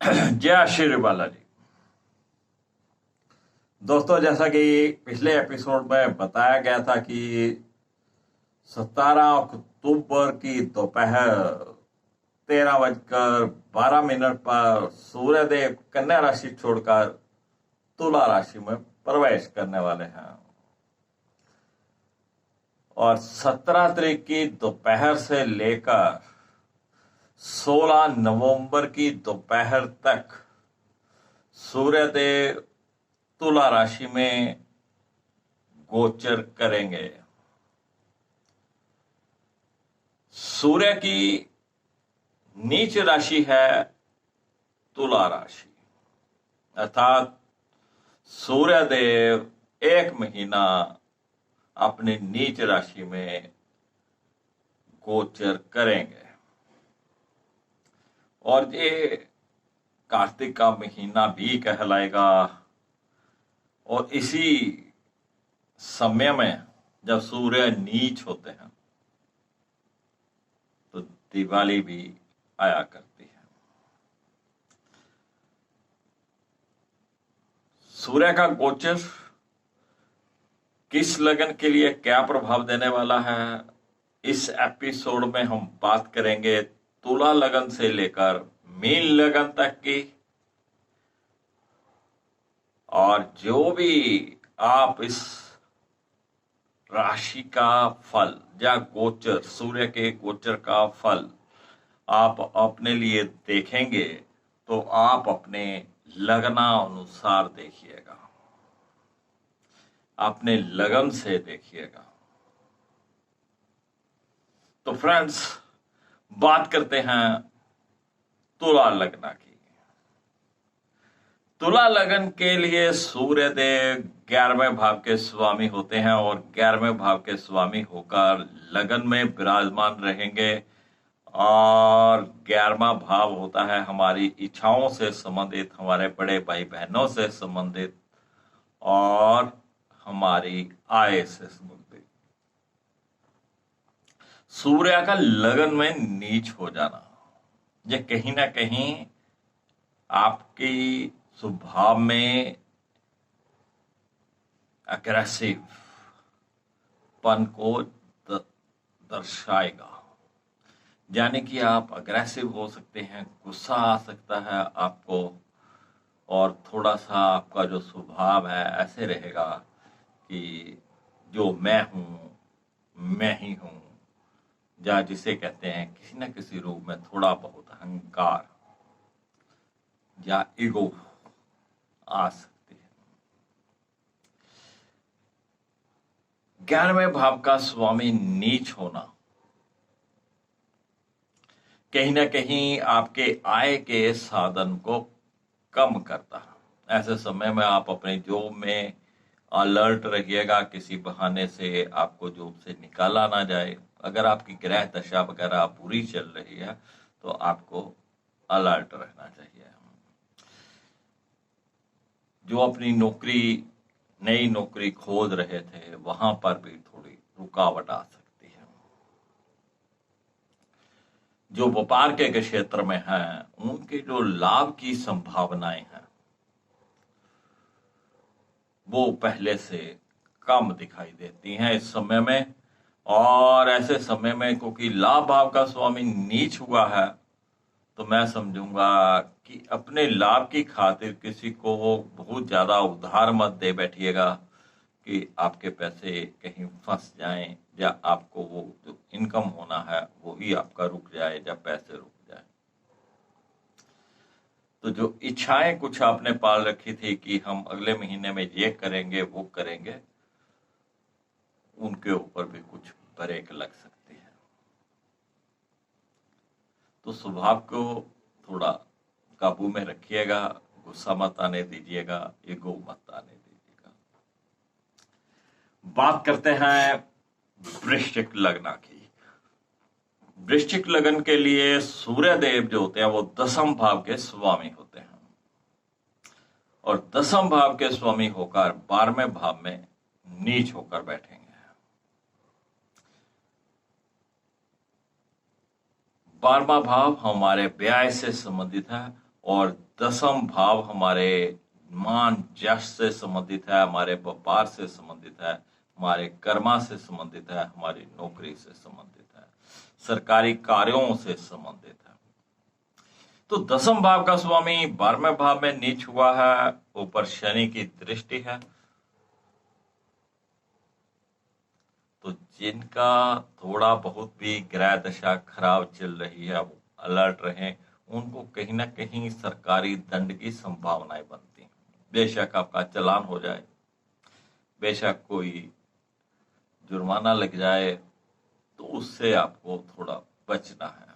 जय श्री बालाजी। दोस्तों, जैसा कि पिछले एपिसोड में बताया गया था कि 17 अक्टूबर की दोपहर 13:12 पर सूर्यदेव कन्या राशि छोड़कर तुला राशि में प्रवेश करने वाले हैं और 17 तारीख की दोपहर से लेकर 16 नवंबर की दोपहर तक सूर्यदेव तुला राशि में गोचर करेंगे। सूर्य की नीच राशि है तुला राशि, अर्थात सूर्यदेव एक महीना अपनी नीच राशि में गोचर करेंगे और ये कार्तिक का महीना भी कहलाएगा। और इसी समय में जब सूर्य नीच होते हैं तो दिवाली भी आया करती है। सूर्य का गोचर किस लगन के लिए क्या प्रभाव देने वाला है, इस एपिसोड में हम बात करेंगे तुला लगन से लेकर मीन लगन तक की। और जो भी आप इस राशि का फल या गोचर, सूर्य के गोचर का फल आप अपने लिए देखेंगे तो आप अपने लगना अनुसार देखिएगा, अपने लगन से देखिएगा। तो फ्रेंड्स, बात करते हैं तुला लगना की। तुला लगन के लिए सूर्यदेव 11वें भाव के स्वामी होते हैं और 11वें भाव के स्वामी होकर लगन में विराजमान रहेंगे। और 11वां भाव होता है हमारी इच्छाओं से संबंधित, हमारे बड़े भाई बहनों से संबंधित और हमारी आय से संबंधित। सूर्य का लगन में नीच हो जाना, यह कहीं ना कहीं आपकी स्वभाव में अग्रेसिव पन को दर्शाएगा। यानी कि आप अग्रेसिव हो सकते हैं, गुस्सा आ सकता है आपको और थोड़ा सा आपका जो स्वभाव है ऐसे रहेगा कि जो मैं हूं मैं ही हूं, या जिसे कहते हैं किसी न किसी रूप में थोड़ा बहुत अहंकार या ईगो आ सकती है। 11वें भाव का स्वामी नीच होना कहीं ना कहीं आपके आय के साधन को कम करता है। ऐसे समय में आप अपने जॉब में अलर्ट रहिएगा, किसी बहाने से आपको जॉब से निकाला ना जाए। अगर आपकी ग्रह दशा वगैरह बुरी चल रही है तो आपको अलर्ट रहना चाहिए। जो अपनी नई नौकरी खोज रहे थे वहां पर भी थोड़ी रुकावट आ सकती है। जो व्यापार के क्षेत्र में हैं उनके जो लाभ की संभावनाएं हैं वो पहले से कम दिखाई देती हैं इस समय में। और ऐसे समय में क्योंकि लाभ भाव का स्वामी नीच हुआ है तो मैं समझूंगा कि अपने लाभ की खातिर किसी को बहुत ज्यादा उधार मत दे बैठिएगा कि आपके पैसे कहीं फंस जाएं या आपको वो जो इनकम होना है वो ही आपका रुक जाए या पैसे रुक जाए। तो जो इच्छाएं कुछ आपने पाल रखी थी कि हम अगले महीने में ये करेंगे वो करेंगे, उनके ऊपर भी कुछ ब्रेक लग सकती है। तो स्वभाव को थोड़ा काबू में रखिएगा, गुस्सा मत आने दीजिएगा, ईगो मत आने दीजिएगा। बात करते हैं वृश्चिक लगन की। वृश्चिक लगन के लिए सूर्य देव जो होते हैं वो 10वें भाव के स्वामी होते हैं और 10वें भाव के स्वामी होकर 12वें भाव में नीच होकर बैठेंगे। 12वां भाव हमारे व्यय से संबंधित है और दसम भाव हमारे मान यश से संबंधित है, हमारे व्यापार से संबंधित है, हमारे कर्मा से संबंधित है, हमारी नौकरी से संबंधित है, सरकारी कार्यों से संबंधित है। तो दसम भाव का स्वामी 12वें भाव में नीच हुआ है, ऊपर शनि की दृष्टि है। तो जिनका थोड़ा बहुत भी ग्रह दशा खराब चल रही है वो अलर्ट रहें, उनको कहीं ना कहीं सरकारी दंड की संभावनाएं बनती हैं। बेशक आपका चालान हो जाए, बेशक कोई जुर्माना लग जाए, तो उससे आपको थोड़ा बचना है।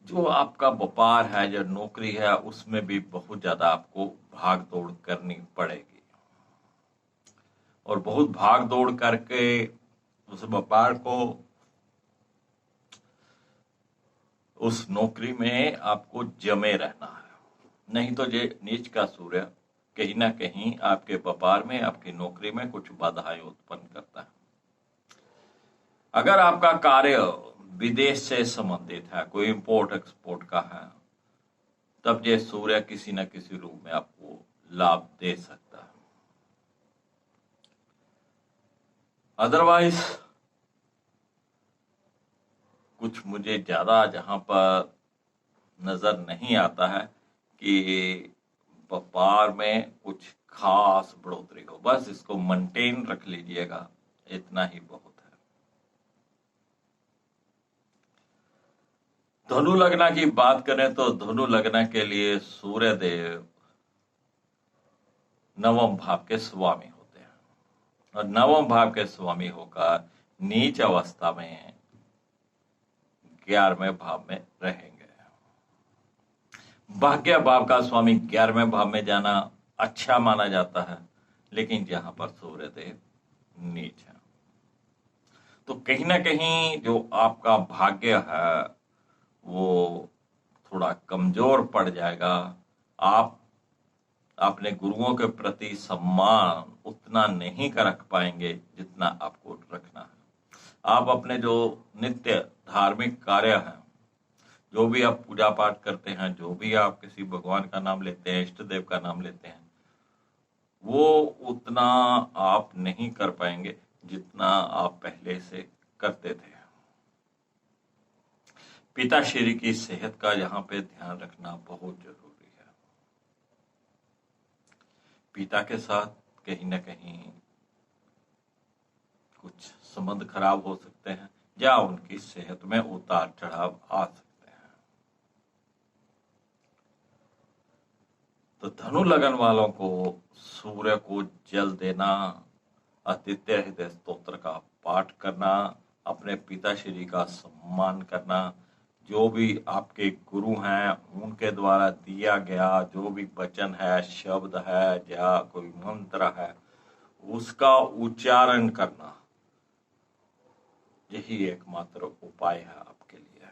जो आपका व्यापार है, जो नौकरी है, उसमें भी बहुत ज्यादा आपको भाग दौड़ करनी पड़ेगी, और बहुत भाग दौड़ करके उस व्यापार को, उस नौकरी में आपको जमे रहना है। नहीं तो ये नीच का सूर्य कहीं ना कहीं आपके व्यापार में, आपकी नौकरी में कुछ बाधाएं उत्पन्न करता है। अगर आपका कार्य विदेश से संबंधित है, कोई इंपोर्ट एक्सपोर्ट का है, तब ये सूर्य किसी न किसी रूप में आपको लाभ दे सकता है। अदरवाइज कुछ मुझे ज्यादा जहां पर नजर नहीं आता है कि व्यापार में कुछ खास बढ़ोतरी हो। बस इसको मेंटेन रख लीजिएगा, इतना ही बहुत है। धनु लग्न की बात करें तो धनु लग्न के लिए सूर्य देव नवम भाव के स्वामी होते हैं, और नवम भाव के स्वामी होकर नीच अवस्था में 11वें भाव में रहेंगे। भाग्य भाव का स्वामी 11वें भाव में जाना अच्छा माना जाता है, लेकिन यहां पर सूर्य देव नीच है, तो कहीं ना कहीं जो आपका भाग्य है वो थोड़ा कमजोर पड़ जाएगा। आप अपने गुरुओं के प्रति सम्मान उतना नहीं कर रख पाएंगे जितना आपको रखना है। आप अपने जो नित्य धार्मिक कार्य हैं, जो भी आप पूजा पाठ करते हैं, जो भी आप किसी भगवान का नाम लेते हैं, इष्ट देव का नाम लेते हैं, वो उतना आप नहीं कर पाएंगे जितना आप पहले से करते थे। पिताश्री की सेहत का यहाँ पे ध्यान रखना बहुत जरूरी है। पिता के साथ कहीं ना कहीं कुछ संबंध खराब हो सकते हैं, या उनकी सेहत में उतार चढ़ाव आ सकते हैं। तो धनु लगन वालों को सूर्य को जल देना, आदित्य हृदय स्तोत्र का पाठ करना, अपने पिताश्री का सम्मान करना, जो भी आपके गुरु हैं उनके द्वारा दिया गया जो भी वचन है, शब्द है या कोई मंत्र है, उसका उच्चारण करना, यही एकमात्र उपाय है आपके लिए।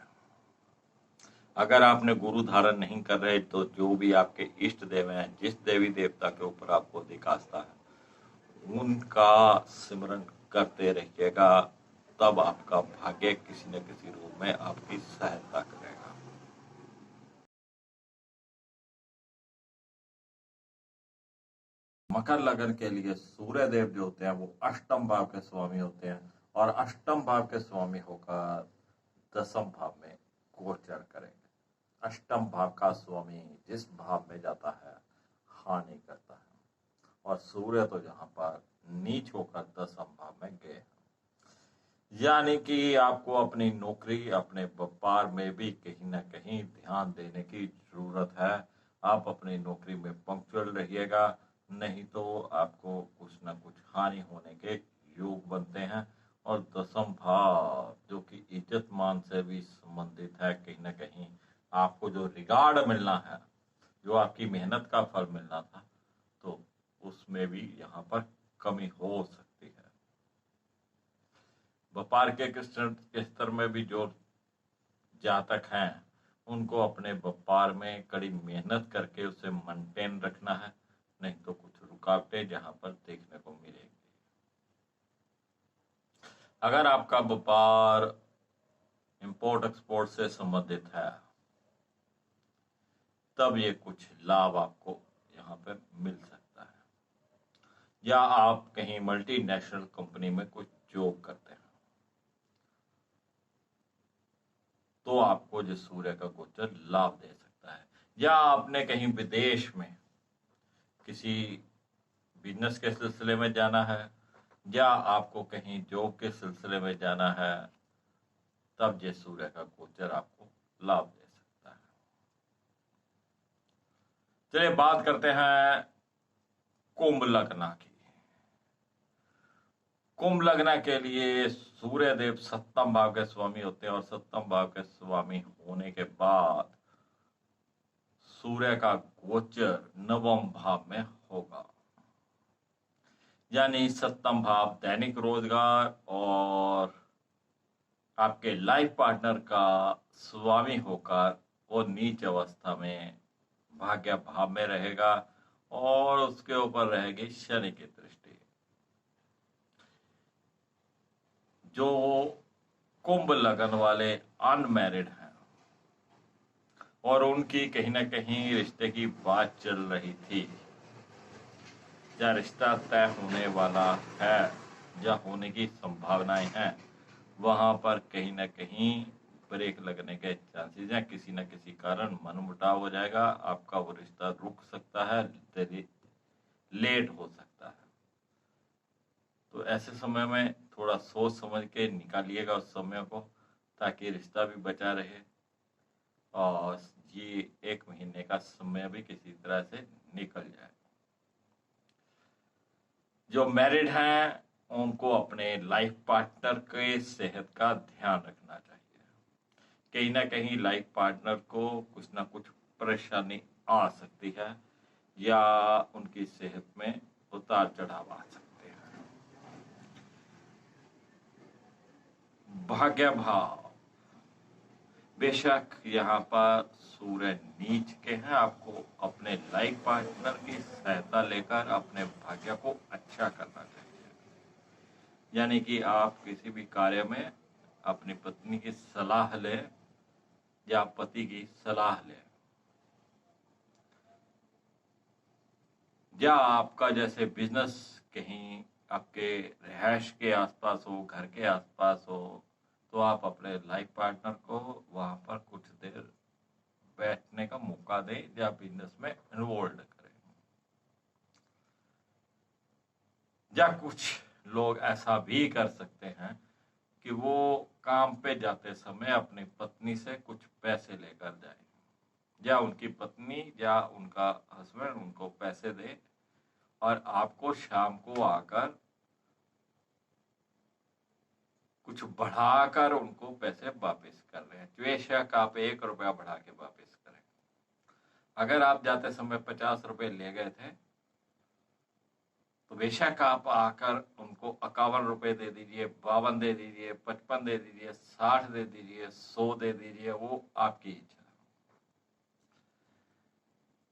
अगर आपने गुरु धारण नहीं कर रहे तो जो भी आपके इष्ट देव हैं, जिस देवी देवता के ऊपर आपको अधिक आस्था है, उनका सिमरन करते रहिएगा, तब आपका भाग्य किसी न किसी रूप में आपकी सहायता करेगा। मकर लगन के लिए सूर्य देव जो होते हैं वो अष्टम भाव के स्वामी होते हैं, और अष्टम भाव के स्वामी होकर दसम भाव में गोचर करेंगे। अष्टम भाव का स्वामी जिस भाव में जाता है हानि करता है, और सूर्य तो यहाँ पर नीच होकर दसम भाव में गए, यानी कि आपको अपनी नौकरी, अपने व्यापार में भी कहीं ना कहीं ध्यान देने की जरूरत है। आप अपनी नौकरी में पंक्चुअल रहिएगा, नहीं तो आपको कुछ ना कुछ हानि होने के योग बनते हैं। और दसम भाव जो कि इज्जत मान से भी संबंधित है, कहीं ना कहीं आपको जो रिगार्ड मिलना है, जो आपकी मेहनत का फल मिलना था, तो उसमें भी यहाँ पर कमी हो सकती है। व्यापार के स्तर में भी जो जातक हैं, उनको अपने व्यापार में कड़ी मेहनत करके उसे मेंटेन रखना है, नहीं तो कुछ रुकावटें जहां पर देखने को मिलेंगी। अगर आपका व्यापार इंपोर्ट एक्सपोर्ट से संबंधित है, तब ये कुछ लाभ आपको यहाँ पे मिल सकता है। या आप कहीं मल्टीनेशनल कंपनी में कुछ जॉब करते हैं, तो आपको जो सूर्य का गोचर लाभ दे सकता है। या आपने कहीं विदेश में किसी बिजनेस के सिलसिले में जाना है, या आपको कहीं जॉब के सिलसिले में जाना है, तब ये सूर्य का गोचर आपको लाभ दे सकता है। चलिए बात करते हैं कुंभ लग्न की। कुंभ लग्न के लिए सूर्य देव सप्तम भाव के स्वामी होते हैं, और सप्तम भाव के स्वामी होने के बाद सूर्य का गोचर नवम भाव में होगा। यानी सप्तम भाव दैनिक रोजगार और आपके लाइफ पार्टनर का स्वामी होकर वो नीच अवस्था में भाग्य भाव में रहेगा, और उसके ऊपर रहेगी शनि की दृष्टि। जो कुंभ लगन वाले अनमैरिड हैं और उनकी कहीं ना कहीं रिश्ते की बात चल रही थी, या रिश्ता तय होने वाला है, या होने की संभावनाएं हैं, वहां पर कहीं ना कहीं ब्रेक लगने के चांसेस हैं। किसी न किसी कारण मनमुटाव हो जाएगा, आपका वो रिश्ता रुक सकता है, लेट हो सकता है। तो ऐसे समय में थोड़ा सोच समझ के निकालिएगा उस समय को, ताकि रिश्ता भी बचा रहे और ये 1 महीने का समय भी किसी तरह से निकल जाए। जो मैरिड हैं उनको अपने लाइफ पार्टनर के सेहत का ध्यान रखना चाहिए। कहीं ना कहीं लाइफ पार्टनर को कुछ ना कुछ परेशानी आ सकती है, या उनकी सेहत में उतार चढ़ाव आ सकते हैं। भाग्य भाव, बेशक यहाँ पर सूर्य नीच के हैं, आपको अपने लाइफ पार्टनर की सहायता लेकर अपने भाग्य को अच्छा करना चाहिए। यानी कि आप किसी भी कार्य में अपनी पत्नी की सलाह लें या पति की सलाह लें, या आपका जैसे बिजनेस कहीं आपके रिहायश के आसपास हो, घर के आसपास हो, तो आप अपने लाइफ पार्टनर को वहां पर कुछ देर बैठने का मौका दें या बिजनेस में इन्वॉल्व करें। या कुछ लोग ऐसा भी कर सकते हैं कि वो काम पे जाते समय अपनी पत्नी से कुछ पैसे लेकर जाए, या उनकी पत्नी या उनका हस्बैंड उनको पैसे दे और आपको शाम को आकर कुछ बढ़ाकर उनको पैसे वापस कर रहे हैं। बेशक आप 1 रुपया बढ़ा के वापस करें। अगर आप जाते समय 50 रुपए ले गए थे, तो बेशक आप आकर उनको 51 रुपए दे दीजिए, 52 दे दीजिए, 55 दे दीजिए, 60 दे दीजिए, 100 दे दीजिए, वो आपकी इच्छा।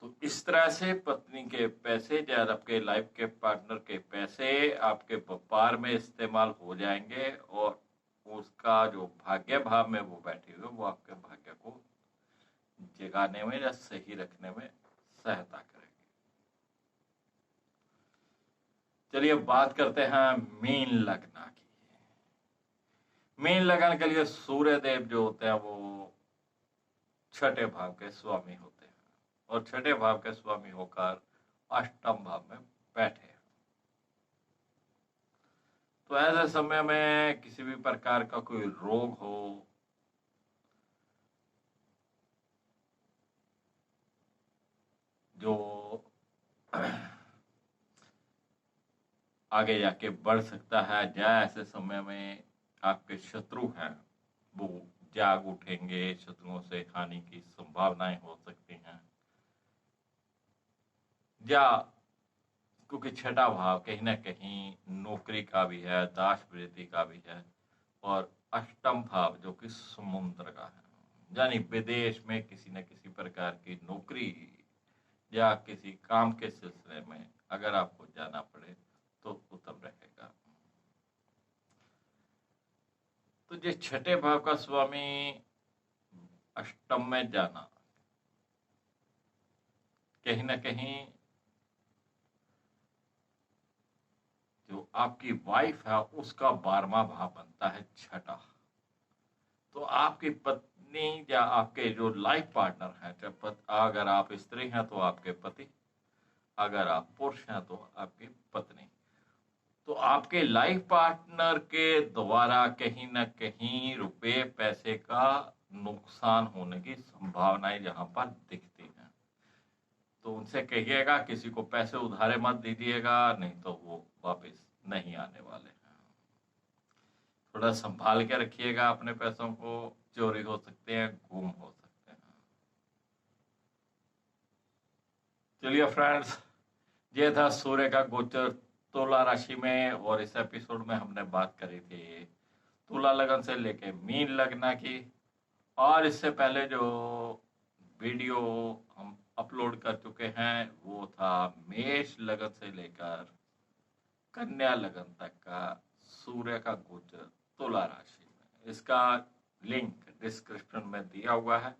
तो इस तरह से पत्नी के पैसे या आपके लाइफ के पार्टनर के पैसे आपके व्यापार में इस्तेमाल हो जाएंगे, और उसका जो भाग्य भाव में वो बैठे हुए वो आपके भाग्य को जगाने में या सही रखने में सहायता करेंगे। चलिए बात करते हैं मीन लग्न की। मीन लग्न के लिए सूर्य देव जो होते हैं वो 6ठे भाव के स्वामी होते हैं, और 6ठे भाव के स्वामी होकर 8म भाव में बैठे हैं। तो ऐसे समय में किसी भी प्रकार का कोई रोग हो, जो आगे जाके बढ़ सकता है, या ऐसे समय में आपके शत्रु हैं वो जाग उठेंगे, शत्रुओं से हानि की संभावनाएं हो सकती हैं। या क्योंकि 6ठा भाव कहीं ना कहीं नौकरी का भी है, दास वृत्ति का भी है, और 8म भाव जो कि समुद्र का है, यानी विदेश में किसी न किसी प्रकार की नौकरी या किसी काम के सिलसिले में अगर आपको जाना पड़े तो उत्तम रहेगा। तो जो छठे भाव का स्वामी अष्टम में जाना कहीं ना कहीं जो आपकी वाइफ है उसका 12वां भाव बनता है छठा। तो आपकी पत्नी या आपके जो लाइफ पार्टनर हैं, अगर आप स्त्री हैं तो आपके पति, अगर आप पुरुष हैं तो आपकी पत्नी, तो आपके लाइफ पार्टनर के द्वारा कहीं ना कहीं रुपए पैसे का नुकसान होने की संभावनाएं जहां पर दिखती हैं। तो उनसे कहिएगा किसी को पैसे उधारे मत दीजिएगा, नहीं तो वो वापस नहीं आने वाले हैं। थोड़ा संभाल के रखिएगा अपने पैसों को, चोरी हो सकते हैं, गुम हो सकते हैं। चलिए फ्रेंड्स, ये था सूर्य का गोचर तुला राशि में, और इस एपिसोड में हमने बात करी थी तुला लगन से लेके मीन लगना की। और इससे पहले जो वीडियो हम अपलोड कर चुके हैं वो था मेष लगन से लेकर कन्या लगन तक का सूर्य का गोचर तुला राशि में। इसका लिंक डिस्क्रिप्शन में दिया हुआ है,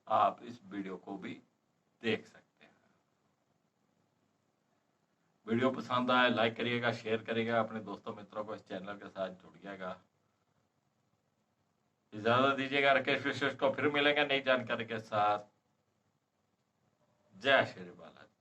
आप इस वीडियो को भी देख सकते हैं। वीडियो पसंद आए लाइक करिएगा, शेयर करिएगा, अपने दोस्तों मित्रों को इस चैनल के साथ जुड़िएगा। इजाजत दीजिएगा राकेश विशेष को, फिर मिलेंगे नई जानकारी के साथ। जय श्री बालाजी।